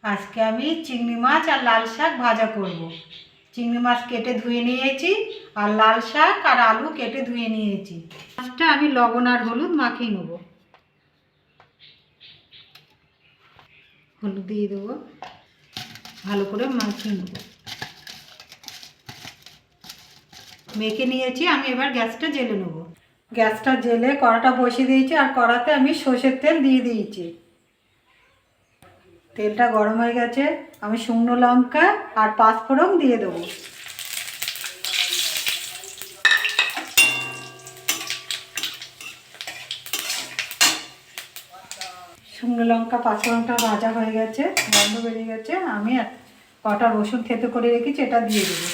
আজকে আমি চিংড়ি মাছ আর লাল শাক ভাজা করব। চিংড়ি মাছ কেটে ধুয়ে নিয়েছি আর লাল শাক আর আলু কেটে ধুয়ে নিয়েছি। মাছটা আমি লবণ আর হলুদ মাখিয়ে নেব। হলুদ দিয়ে দেবো, ভালো করে মাখিয়ে নেব। মেখে নিয়েছি, আমি এবার গ্যাসটা জ্বেলে নেব। গ্যাসটা জ্বেলে কড়াটা বসিয়ে দিয়েছি আর কড়াতে আমি সর্ষের তেল দিয়ে দিয়েছি। তেলটা গরম হয়ে গেছে, আমি শুকনো লঙ্কা আর পাঁচফোড়ন দিয়ে দেবো। শুকনো লঙ্কা পাঁচফোড়নটা ভাজা হয়ে গেছে, গন্ধ বেরিয়ে গেছে। আমি কটা রসুন থেতো করে রেখেছি, এটা দিয়ে দেবো।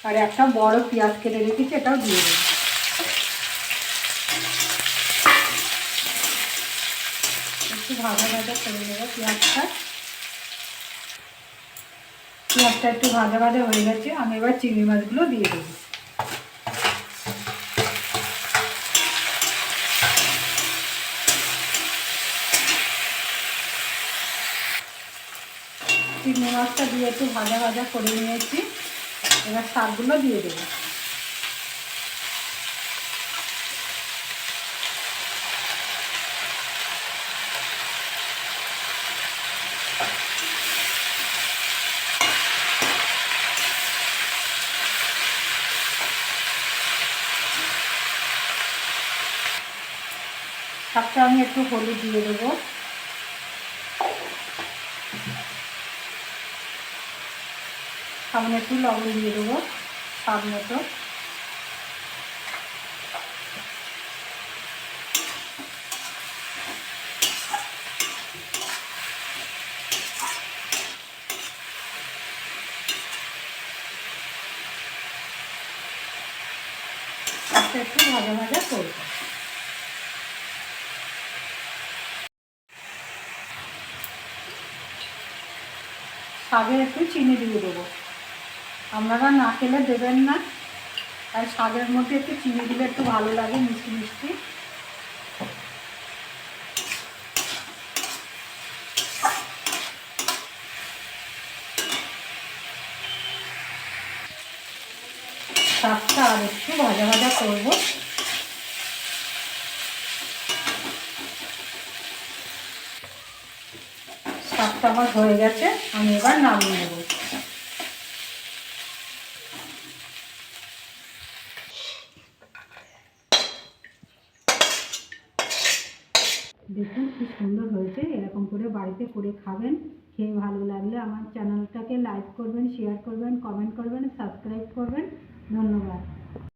আর একটা বড় পেঁয়াজ কেটে রেখেছি, এটাও দিয়ে দেবো। একটু ভাজা ভাজা করে দেবো পেঁয়াজটা। পেঁয়াজটা একটু ভাজা ভাজা হয়ে গেছে, আমি এবার চিংড়ি মাছগুলো দিয়ে দেবো। চিংড়ি মাছটা দিয়ে একটু ভাজা ভাজা করে নিয়েছি, এবার শাকগুলো দিয়ে দেবো। শাকটা আমি একটু হলুদ দিয়ে দেবো, সামনে একটু লবণ দিয়ে দেবো স্বাদ মতো। শাকটা একটু ভাজা ভাজা করবো। শাকে একটু চিনি দিয়ে দেবো, আপনারা না খেলে দেবেন না, আর শাকের মধ্যে একটু চিনি দিলে একটু ভালো লাগে, মিষ্টি মিষ্টি। শাকটা আর একটু ভাজা ভাজা করবো। শাকটা আমার হয়ে গেছে, আমি এবার নামিয়ে নেব। দেখুন কি সুন্দর হয়েছে, এরকম করে বাড়িতে করে খাবেন। খেয়ে ভালো লাগলে আমার চ্যানেলটাকে লাইক করবেন, শেয়ার করবেন, কমেন্ট করবেন, সাবস্ক্রাইব করবেন। ধন্যবাদ।